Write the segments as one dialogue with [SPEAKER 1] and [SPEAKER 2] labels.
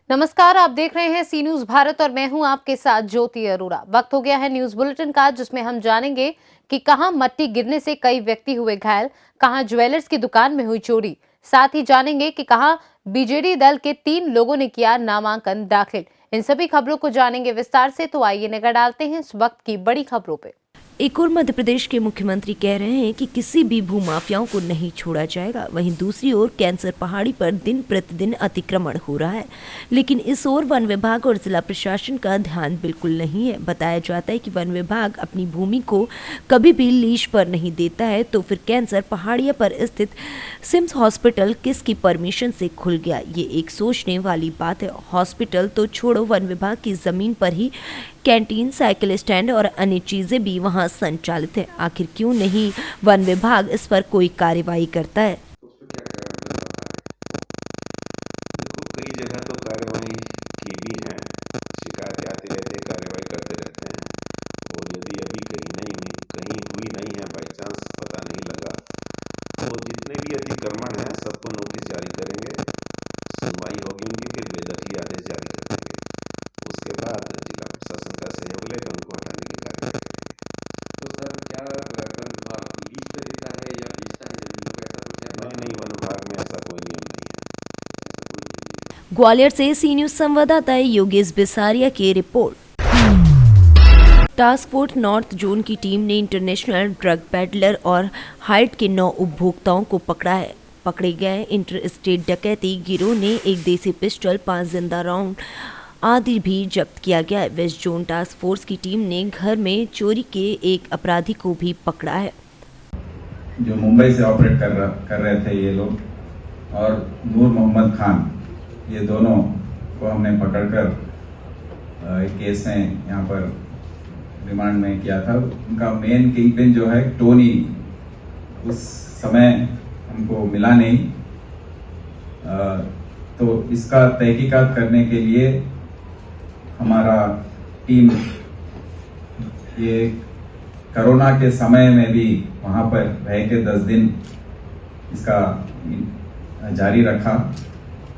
[SPEAKER 1] नमस्कार, आप देख रहे हैं सी न्यूज भारत और मैं हूं आपके साथ ज्योति अरोरा। वक्त हो गया है न्यूज बुलेटिन का, जिसमें हम जानेंगे कि कहां मट्टी गिरने से कई व्यक्ति हुए घायल, कहां ज्वेलर्स की दुकान में हुई चोरी। साथ ही जानेंगे कि कहां बीजेडी दल के 3 लोगों ने किया नामांकन दाखिल। इन सभी खबरों को जानेंगे विस्तार से, तो आइए नजर डालते हैं इस वक्त की बड़ी खबरों पे।
[SPEAKER 2] एक और मध्य प्रदेश के मुख्यमंत्री कह रहे हैं कि किसी भी भूमाफियाओं को नहीं छोड़ा जाएगा। वहीं दूसरी ओर कैंसर पहाड़ी पर दिन प्रतिदिन अतिक्रमण हो रहा है, लेकिन इस ओर वन विभाग और जिला प्रशासन का ध्यान बिल्कुल नहीं है। बताया जाता है कि वन विभाग अपनी भूमि को कभी भी लीज पर नहीं देता है, तो फिर कैंसर पहाड़िया पर स्थित सिम्स हॉस्पिटल किसकी परमिशन से खुल गया, ये एक सोचने वाली बात है। हॉस्पिटल तो छोड़ो, वन विभाग की जमीन पर ही कैंटीन, साइकिल स्टैंड और अन्य चीजें भी वहां संचालित है। आखिर क्यों नहीं वन विभाग इस पर कोई कार्यवाही करता है?
[SPEAKER 3] देखो, कई जगह तो कार्यवाही की भी है, शिकायतें आती रहती है, कार्यवाही करते रहते हैं। और यदि अभी कहीं हुई नहीं है, बाई चांस पता नहीं लगा, तो जितने भी अतिक्रमण हैं सबको नोटिस जारी करेंगे, सुनवाई होगी उनकी, फिर बेदखली आदेश जारी कर देंगे। उसके बाद जिला प्रशासन का सहयोग लेकर उनको हटाने की कार्रवाई करेंगे।
[SPEAKER 4] तो सर, क्या वन विभाग लीज पे देता है या बेचता है जमीन को, ऐसा कुछ है?
[SPEAKER 3] नहीं, वन विभाग में ऐसा कोई नियम नहीं है।
[SPEAKER 2] ग्वालियर से सी न्यूज संवाददाता योगेश बिसारिया की report. Task force north zone की टीम ने इंटरनेशनल ड्रग पेडलर और हाइट के 9 उपभोक्ताओं को पकड़ा है। पकड़े गए इंटर स्टेट डकैती गिरोह ने एक देसी पिस्टल, 5 जिंदा राउंड आदि भी जब्त किया गया है। वेस्ट जोन टास्क फोर्स की टीम ने घर में चोरी के एक अपराधी को भी पकड़ा है।
[SPEAKER 5] जो मुंबई से ऑपरेट कर रहे थे ये लोग, और नूर मोहम्मद खान, ये दोनों को हमने पकड़कर एक केस में यहाँ पर रिमांड में किया था। उनका मेन किंग पिन जो है टोनी, उस समय हमको मिला नहीं, तो इसका तहकीकात करने के लिए हमारा टीम ये कोरोना के समय में भी वहां पर रह के 10 दिन इसका जारी रखा,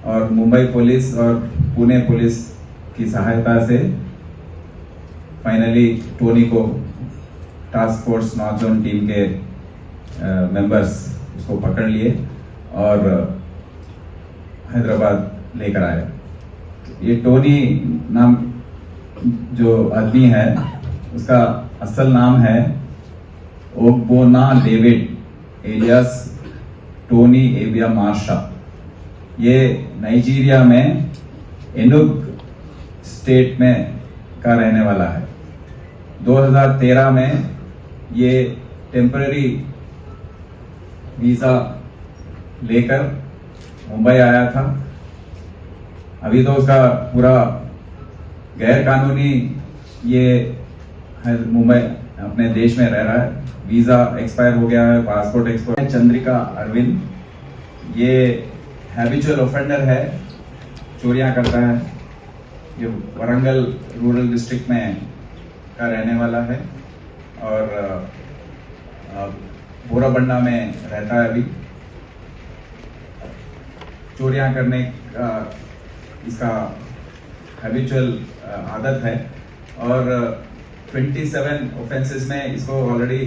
[SPEAKER 5] और मुंबई पुलिस और पुणे पुलिस की सहायता से फाइनली टोनी को task force north zone team के मेंबर्स उसको पकड़ लिए और हैदराबाद लेकर आए। ये टोनी नाम जो आदमी है, उसका असल नाम है ओग्बोना डेविड एलियास टोनी एबिया मार्शा। ये नाइजीरिया में एनुग स्टेट में का रहने वाला है। 2013 में ये टेम्पररी वीजा लेकर मुंबई आया था। अभी तो उसका पूरा गैर कानूनी ये मुंबई अपने देश में रह रहा है, वीजा एक्सपायर हो गया है, पासपोर्ट एक्सपायर। चंद्रिका अरविंद, ये हैबिचुअल ऑफेंडर है, चोरियां करता है। ये वरंगल रूरल डिस्ट्रिक्ट में का रहने वाला है और बोराबंडा में रहता है। अभी चोरियां करने का इसका हैबिचुअल आदत है, और 27 ऑफेंसेस में इसको ऑलरेडी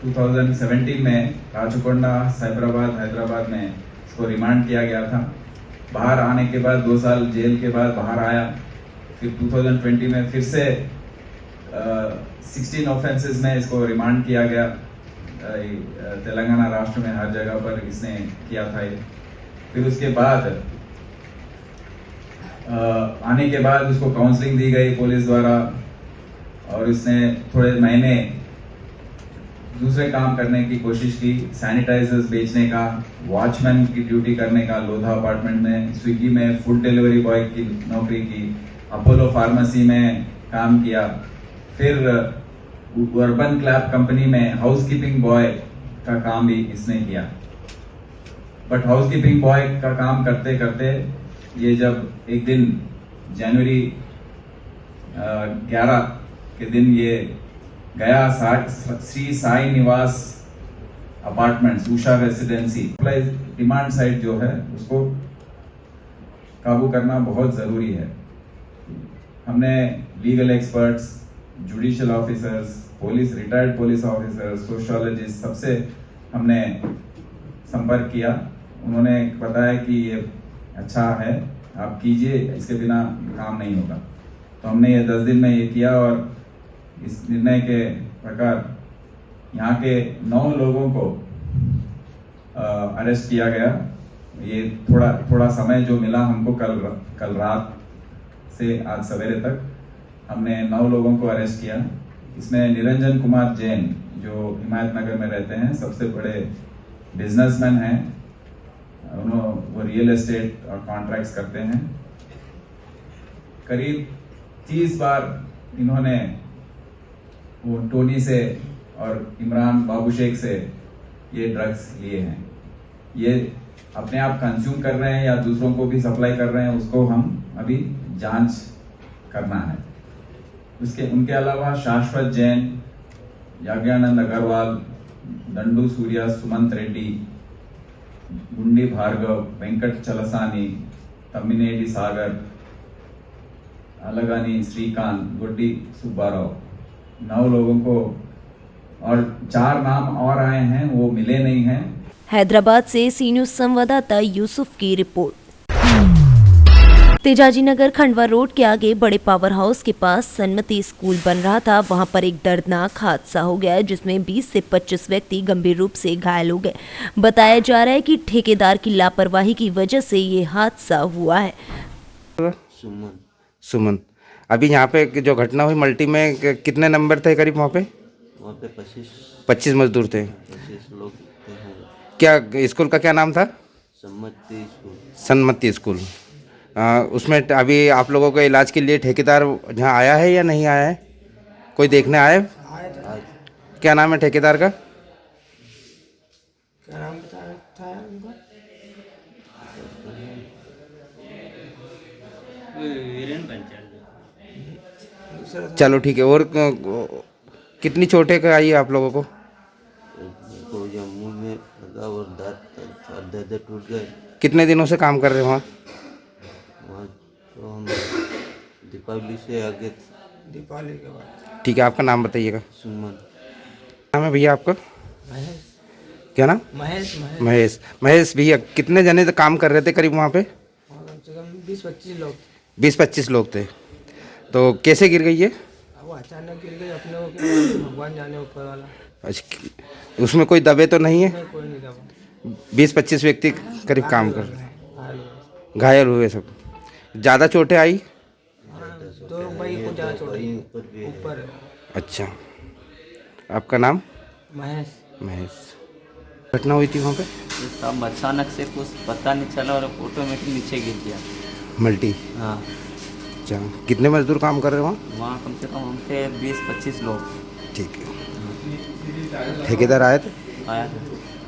[SPEAKER 5] 2017 में राचकोंडा, साइबराबाद, हैदराबाद में इसको रिमांड किया गया था। बाहर आने के बाद 2 साल जेल के बाद बाहर आया, फिर 2020 में फिर से 16 ऑफेंसेस में इसको रिमांड किया गया। तेलंगाना राष्ट्र में हर जगह पर इसने किया था ये। फिर उसके बाद आने के बाद उसको काउंसलिंग दी गई पुलिस द्वारा, और इसने थोड़े महीने दूसरे काम करने की कोशिश की, सैनिटाइजर्स बेचने का, वॉचमैन की ड्यूटी करने का लोधा अपार्टमेंट में, स्विगी में फूड डिलीवरी बॉय की नौकरी की, अपोलो फार्मेसी में काम किया, फिर अर्बन क्लैब कंपनी में हाउसकीपिंग बॉय का काम भी इसने किया। बट हाउसकीपिंग बॉय का काम करते करते ये जब एक दिन जनवरी 11 के दिन ये गया श्री साई निवास apartments, Usha residency demand site जो है उसको काबू करना बहुत ज़रूरी है। हमने legal experts, judicial officers, police, retired police officers, sociologist, सबसे हमने संपर्क किया। उन्होंने बताया कि ये अच्छा है, आप कीजिए, इसके बिना काम नहीं होगा। तो हमने ये 10 दिन में ये किया और इस निर्णय के प्रकार यहाँ के 9 लोगों को अरेस्ट किया गया। ये थोड़ा समय जो मिला हमको कल रात से आज सवेरे तक हमने 9 लोगों को अरेस्ट किया। इसमें निरंजन कुमार जैन जो हिमायतनगर में रहते हैं, सबसे बड़े बिजनेसमैन हैं। वो रियल एस्टेट और कॉन्ट्रैक्ट्स करते हैं। करीब 30 बार इन्होंने वो टोनी से और इमरान बाबू शेख से ये ड्रग्स लिए हैं। ये अपने आप कंज्यूम कर रहे हैं या दूसरों को भी सप्लाई कर रहे हैं, उसको हम अभी जांच करना है। उनके अलावा शाश्वत जैन, याज्ञानंद अग्रवाल, दंडू सूर्या, सुमंत रेड्डी, गुंडी भार्गव, वेंकट चलसानी, तम्मिनेडी सागर, अलगानी श्रीकांत, गुड्डी सुब्बाराव, 9 लोगों को, और 4 नाम और आए हैं, वो मिले नहीं हैं।
[SPEAKER 2] हैदराबाद से सी न्यूज संवाददाता यूसुफ की रिपोर्ट। तेजाजी नगर खंडवा रोड के आगे बड़े पावर हाउस के पास सन्मति स्कूल बन रहा था। वहां पर एक दर्दनाक हादसा हो गया जिसमें 20 से 25 व्यक्ति गंभीर रूप से घायल हो गए। बताया जा रहा है कि ठेकेदार की लापरवाही की वजह से ये हादसा हुआ है।
[SPEAKER 6] सुमन, अभी यहाँ पे जो घटना हुई मल्टी में कितने नंबर थे करीब वहाँ पे?
[SPEAKER 7] वहाँ पे
[SPEAKER 6] 25 मजदूर थे।
[SPEAKER 7] 25 लोग हैं।
[SPEAKER 6] क्या स्कूल का क्या नाम था?
[SPEAKER 7] सन्मति
[SPEAKER 6] स्कूल। उसमें अभी आप लोगों को इलाज के लिए ठेकेदार यहाँ आया है या नहीं आया है? कोई देखने आया? क्या नाम है ठेकेदार का?
[SPEAKER 8] क्या नाम था उनका?
[SPEAKER 6] चलो ठीक है। और कितनी चोटें का आई है आप लोगों को?
[SPEAKER 7] मुंह में लगा और दांत टूट गए।
[SPEAKER 6] कितने दिनों से काम कर रहे हैं वहाँ?
[SPEAKER 7] तो हम दीपावली से आगे।
[SPEAKER 8] दीपावली के बाद।
[SPEAKER 6] ठीक है, आपका नाम बताइएगा।
[SPEAKER 7] सुमन
[SPEAKER 6] नाम है भैया आपका?
[SPEAKER 8] महेश।
[SPEAKER 6] क्या नाम? महेश भैया, कितने जने काम कर रहे थे करीब वहाँ पे?
[SPEAKER 8] कम से कम 20-25 लोग।
[SPEAKER 6] 20-25 लोग थे। तो कैसे गिर गई ये?
[SPEAKER 8] वो अचानक गिर गई, अपने को भगवान जाने ऊपर वाला।
[SPEAKER 6] अच्छा, उसमें कोई दबे तो नहीं है?
[SPEAKER 8] नहीं, कोई नहीं दबा।
[SPEAKER 6] 20-25 व्यक्ति करीब काम कर रहे हैं, घायल हुए सब। ज़्यादा चोटें आई?
[SPEAKER 8] तो भाई को ज़्यादा चोट ऊपर।
[SPEAKER 6] अच्छा, आपका नाम?
[SPEAKER 8] महेश।
[SPEAKER 6] घटना हुई थी वहाँ पे?
[SPEAKER 9] सब अचानक से कुछ पता नहीं चला और ऑटोमेटिक नीचे गिर गया।
[SPEAKER 6] मल्टी?
[SPEAKER 9] हाँ।
[SPEAKER 6] अच्छा, कितने मजदूर काम कर रहे हैं वहाँ?
[SPEAKER 9] वहाँ कम से कम हम थे 20-25 लोग।
[SPEAKER 6] ठीक है। ठेकेदार आए थे?
[SPEAKER 9] आया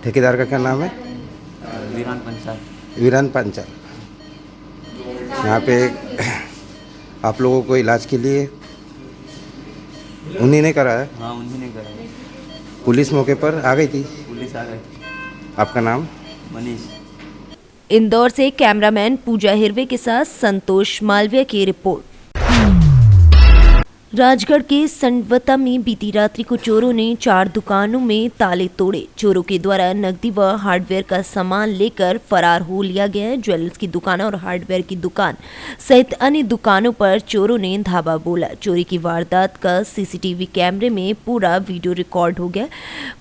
[SPEAKER 6] ठेकेदार का क्या नाम है?
[SPEAKER 9] वीरान
[SPEAKER 6] पंचाल। यहाँ पे आप लोगों को इलाज के लिए उन्हीं ने कराया?
[SPEAKER 9] हाँ, उन्हीं ने कराया।
[SPEAKER 6] पुलिस मौके पर आ गई थी?
[SPEAKER 9] पुलिस आ गई।
[SPEAKER 6] आपका नाम?
[SPEAKER 9] मनीष।
[SPEAKER 2] इंदौर से कैमरामैन पूजा हिरवे के साथ संतोष मालवीय की रिपोर्ट। राजगढ़ के संडवता में बीती रात्रि को चोरों ने 4 दुकानों में ताले तोड़े। चोरों के द्वारा नकदी व हार्डवेयर का सामान लेकर फरार हो लिया गया है। ज्वेलर्स की दुकान और हार्डवेयर की दुकान सहित अन्य दुकानों पर चोरों ने धावा बोला। चोरी की वारदात का सीसीटीवी कैमरे में पूरा वीडियो रिकॉर्ड हो गया।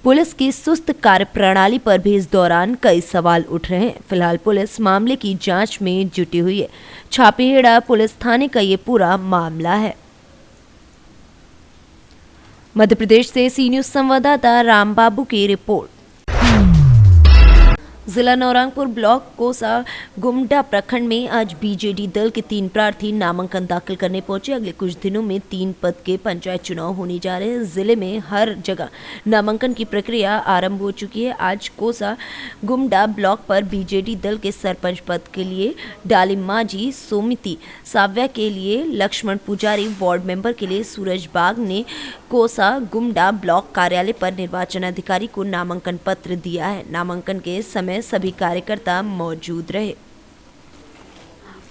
[SPEAKER 2] पुलिस की सुस्त कार्यप्रणाली पर भी इस दौरान कई सवाल उठ रहे हैं। फिलहाल पुलिस मामले की जाँच में जुटी हुई है। छापेहेड़ा पुलिस थाने का ये पूरा मामला है। मध्य प्रदेश से सी न्यूज संवाददाता रामबाबू की रिपोर्ट। जिला नौरंगपुर ब्लॉक कोसा गुमडा प्रखंड में आज बीजेडी दल के 3 प्रार्थी नामांकन दाखिल करने पहुंचे। अगले कुछ दिनों में 3 पद के पंचायत चुनाव होने जा रहे हैं। जिले में हर जगह नामांकन की प्रक्रिया आरंभ हो चुकी है। आज कोसा गुमडा ब्लॉक पर बीजेडी दल के सरपंच पद के लिए डालिम मांझी, सोमिति साव्या के लिए लक्ष्मण पुजारी, वार्ड मेंबर के लिए सूरज बाग ने कोसा गुमडा ब्लॉक कार्यालय पर निर्वाचन अधिकारी को नामांकन पत्र दिया है। नामांकन के समय सभी कार्यकर्ता मौजूद रहे।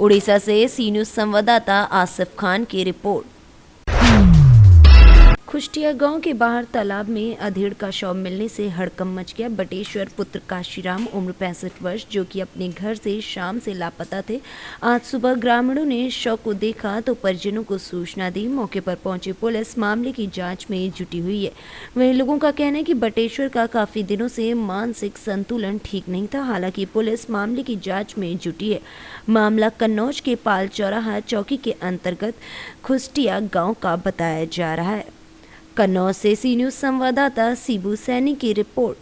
[SPEAKER 2] उड़ीसा से सी न्यूज संवाददाता आसिफ खान की रिपोर्ट। कुष्टिया गांव के बाहर तालाब में अधेड़ का शव मिलने से हड़कंप मच गया। बटेश्वर पुत्र काशीराम उम्र 65 वर्ष जो कि अपने घर से शाम से लापता थे, आज सुबह ग्रामीणों ने शव को देखा तो परिजनों को सूचना दी। मौके पर पहुंची पुलिस मामले की जांच में जुटी हुई है। वहीं लोगों का कहना है कि बटेश्वर का काफी दिनों से मानसिक संतुलन ठीक नहीं था। हालांकि पुलिस मामले की जाँच में जुटी है। मामला कन्नौज के पाल चौराहा चौकी के अंतर्गत कुष्टिया गाँव का बताया जा रहा है। कन्नौज से सी न्यूज संवाददाता सीबू सैनी की रिपोर्ट।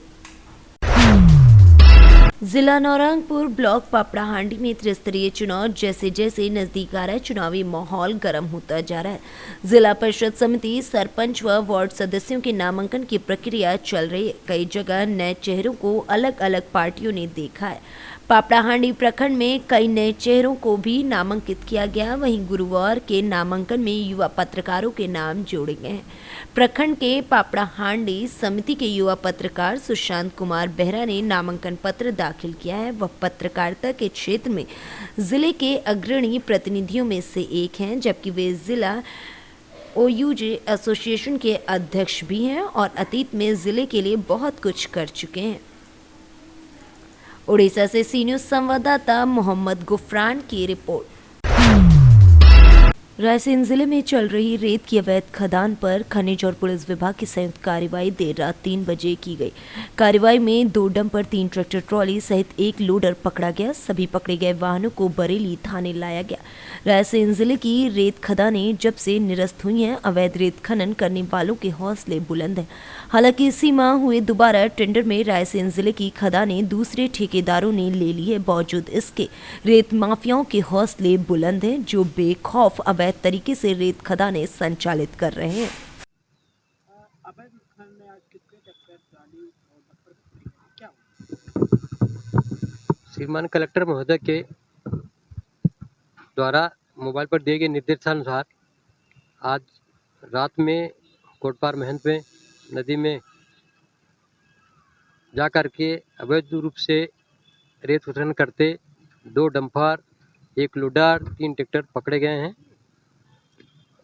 [SPEAKER 2] जिला नौरंगपुर ब्लॉक पापड़ाहांडी में त्रिस्तरीय चुनाव जैसे जैसे नजदीक आ रहा है, चुनावी माहौल गर्म होता जा रहा है। जिला परिषद समिति, सरपंच व वार्ड सदस्यों के नामांकन की प्रक्रिया चल रही है। कई जगह नए चेहरों को अलग अलग पार्टियों ने देखा है। पापड़ाहांडी प्रखंड में कई नए चेहरों को भी नामांकित किया गया। वहीं गुरुवार के नामांकन में युवा पत्रकारों के नाम जोड़े गए हैं। प्रखंड के पापड़ाहांडी समिति के युवा पत्रकार सुशांत कुमार बेहरा ने नामांकन पत्र दाखिल किया है। वह पत्रकारिता के क्षेत्र में जिले के अग्रणी प्रतिनिधियों में से एक हैं, जबकि वे जिला ओयूजे एसोसिएशन के अध्यक्ष भी हैं और अतीत में जिले के लिए बहुत कुछ कर चुके हैं। उड़ीसा से सी न्यूज संवाददाता मोहम्मद गुफरान की रिपोर्ट। रायसेन जिले में चल रही रेत की अवैध खदान पर खनिज और पुलिस विभाग की संयुक्त कार्रवाई देर रात 3 बजे की गई। कार्रवाई में 2 डंपर, 3 ट्रैक्टर ट्रॉली सहित 1 लोडर पकड़ा गया। सभी पकड़े गए वाहनों को बरेली थाने लाया गया। रायसेन जिले की रेत खदानें जब से निरस्त हुई हैं, अवैध रेत खनन करने वालों के हौसले बुलंद हैं। हालांकि इसी माह हुए दोबारा टेंडर में रायसेन जिले की खदानें दूसरे ठेकेदारों ने ले ली है। बावजूद इसके रेत माफियाओं के हौसले बुलंद हैं, जो बेखौफ अवैध तरीके से रेत खदानें संचालित कर रहे हैं।
[SPEAKER 10] श्रीमान कलेक्टर महोदय के द्वारा मोबाइल पर दिए गए निर्देशानुसार आज रात में कोटपार महंत में नदी में जाकर के अवैध रूप से रेत उत्खनन करते 2 डंपर, 1 लोडर, 3 ट्रैक्टर पकड़े गए हैं,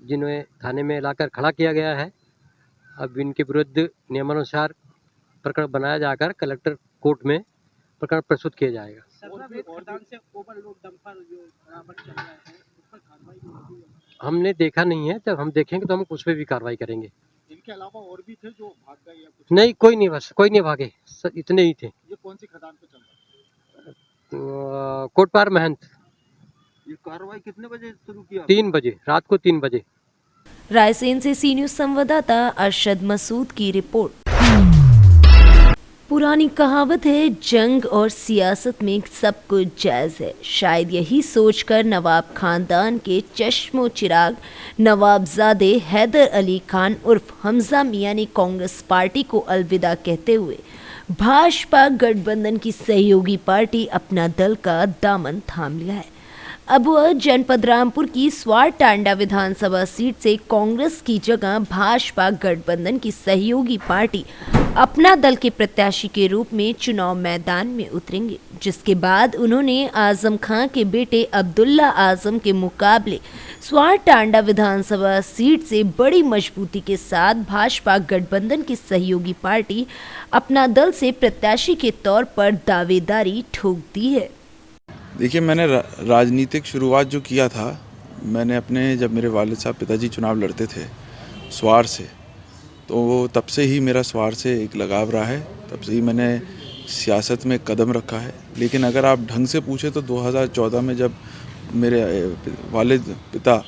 [SPEAKER 10] जिन्हें थाने में लाकर खड़ा किया गया है। अब इनके विरुद्ध नियमानुसार प्रकरण बनाया जाकर कलेक्टर कोर्ट में प्रकरण प्रस्तुत किया जाएगा। हमने देखा नहीं है, जब हम देखेंगे तो हम उस पर भी कार्रवाई करेंगे।
[SPEAKER 11] इनके अलावा और भी थे जो भाग गए या कुछ?
[SPEAKER 10] नहीं, कोई नहीं, बस कोई नहीं भागे, इतने ही थे।
[SPEAKER 11] ये कौन सी खदान पे चल रहा है?
[SPEAKER 10] तो कोटपार महंत।
[SPEAKER 11] ये कार्रवाई कितने बजे शुरू किया?
[SPEAKER 10] 3 बजे, रात को 3 बजे।
[SPEAKER 2] रायसेन से सी न्यूज संवाददाता अरशद मसूद की रिपोर्ट। पुरानी कहावत है, जंग और सियासत में सब कुछ जायज़ है। शायद यही सोचकर नवाब खानदान के चश्मो चिराग नवाबजादे हैदर अली खान उर्फ हमजा मियां ने कांग्रेस पार्टी को अलविदा कहते हुए भाजपा गठबंधन की सहयोगी पार्टी अपना दल का दामन थाम लिया है। अब वह जनपद रामपुर की स्वार टांडा विधानसभा सीट से कांग्रेस की जगह भाजपा गठबंधन की सहयोगी पार्टी अपना दल के प्रत्याशी के रूप में चुनाव मैदान में उतरेंगे, जिसके बाद उन्होंने आजम खां के बेटे अब्दुल्ला आजम के मुकाबले स्वार टांडा विधानसभा सीट से बड़ी मजबूती के साथ भाजपा गठबंधन की सहयोगी पार्टी अपना दल से प्रत्याशी के तौर पर दावेदारी ठोक दी है।
[SPEAKER 12] देखिए, मैंने राजनीतिक शुरुआत जो किया था, मैंने अपने जब मेरे वालिद साहब पिताजी चुनाव लड़ते थे स्वार से, तो तब से ही मेरा स्वार से एक लगाव रहा है। तब से ही मैंने सियासत में कदम रखा है। लेकिन अगर आप ढंग से पूछे तो 2014 में जब मेरे वालिद पिता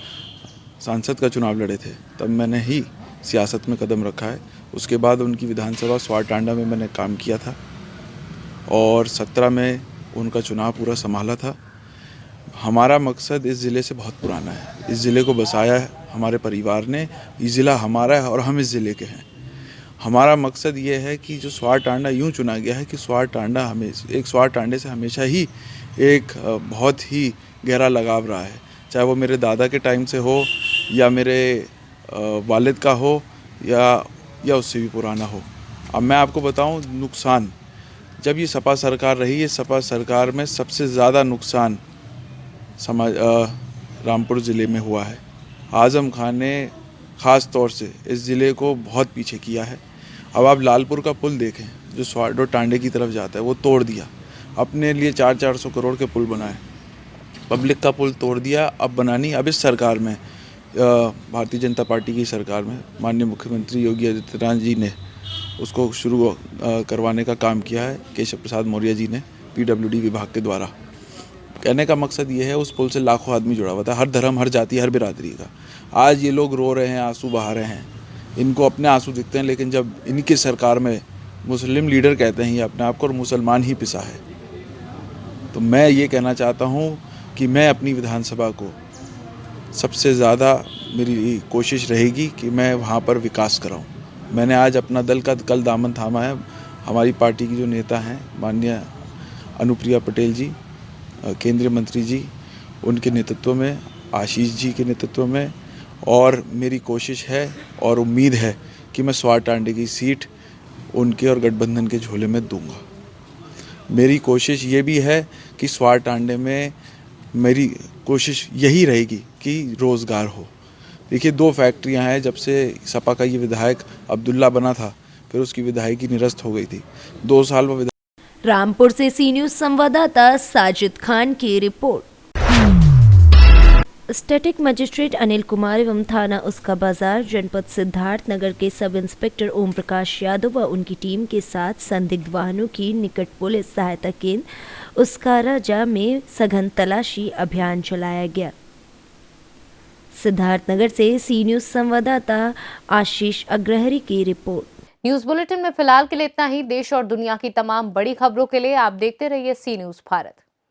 [SPEAKER 12] सांसद का चुनाव लड़े थे, तब मैंने ही सियासत में कदम रखा है। उसके बाद उनकी विधानसभा स्वार टांडा में मैंने काम किया था और 17 में उनका चुनाव पूरा संभाला था। हमारा मकसद इस ज़िले से बहुत पुराना है। इस ज़िले को बसाया है हमारे परिवार ने। ये ज़िला हमारा है और हम इस ज़िले के हैं। हमारा मकसद ये है कि जो स्वार टांडा यूँ चुना गया है कि स्वार टांडा स्वार टांडे से हमेशा ही एक बहुत ही गहरा लगाव रहा है, चाहे वो मेरे दादा के टाइम से हो या मेरे वालिद का हो या उससे भी पुराना हो। अब मैं आपको बताऊं, नुकसान जब ये सपा सरकार रही, ये सपा सरकार में सबसे ज़्यादा नुकसान रामपुर ज़िले में हुआ है। आज़म खान ने ख़ास तौर से इस ज़िले को बहुत पीछे किया है। अब आप लालपुर का पुल देखें जो स्वाडो टांडे की तरफ जाता है, वो तोड़ दिया, अपने लिए 400 करोड़ के पुल बनाए, पब्लिक का पुल तोड़ दिया। अब बनानी अब इस सरकार में, भारतीय जनता पार्टी की सरकार में माननीय मुख्यमंत्री योगी आदित्यनाथ जी ने उसको शुरू करवाने का काम किया है, केशव प्रसाद मौर्य जी ने PWD विभाग के द्वारा। कहने का मकसद ये है, उस पुल से लाखों आदमी जुड़ा हुआ था, हर धर्म, हर जाति, हर बिरादरी का। आज ये लोग रो रहे हैं, आंसू बहा रहे हैं, इनको अपने आंसू दिखते हैं, लेकिन जब इनकी सरकार में मुस्लिम लीडर कहते हैं ये अपने आप को, और मुसलमान ही पिसा है। तो मैं ये कहना चाहता हूँ कि मैं अपनी विधानसभा को सबसे ज़्यादा, मेरी कोशिश रहेगी कि मैं वहाँ पर विकास कराऊँ। मैंने आज अपना दल का कल दामन थामा है। हमारी पार्टी की जो नेता हैं माननीय अनुप्रिया पटेल जी, केंद्रीय मंत्री जी, उनके नेतृत्व में, आशीष जी के नेतृत्व में, और मेरी कोशिश है और उम्मीद है कि मैं स्वार टांडे की सीट उनके और गठबंधन के झोले में दूंगा। मेरी कोशिश ये भी है कि स्वार टांडे में मेरी कोशिश यही रहेगी कि रोज़गार हो। देखिए 2 फैक्ट्रियां हैं, जब से सपा का ये विधायक अब्दुल्ला बना था, फिर उसकी विधायकी निरस्त हो गई थी। 2 साल वो
[SPEAKER 2] रामपुर से सी न्यूज़ संवाददाता साजिद खान की report. Static magistrate Anil Kumar एवं थाना उसका बाजार जनपद सिद्धार्थनगर के सब इंस्पेक्टर ओम प्रकाश यादव व उनकी टीम के साथ संदिग्ध वाहनों की निकट पुलिस सहायता केंद्र उसका राजा में सघन तलाशी अभियान चलाया गया। सिद्धार्थनगर से सी न्यूज़ संवाददाता आशीष अग्रहरी की रिपोर्ट।
[SPEAKER 1] न्यूज बुलेटिन में फिलहाल के लिए इतना ही। देश और दुनिया की तमाम बड़ी खबरों के लिए आप देखते रहिए सी न्यूज़ भारत।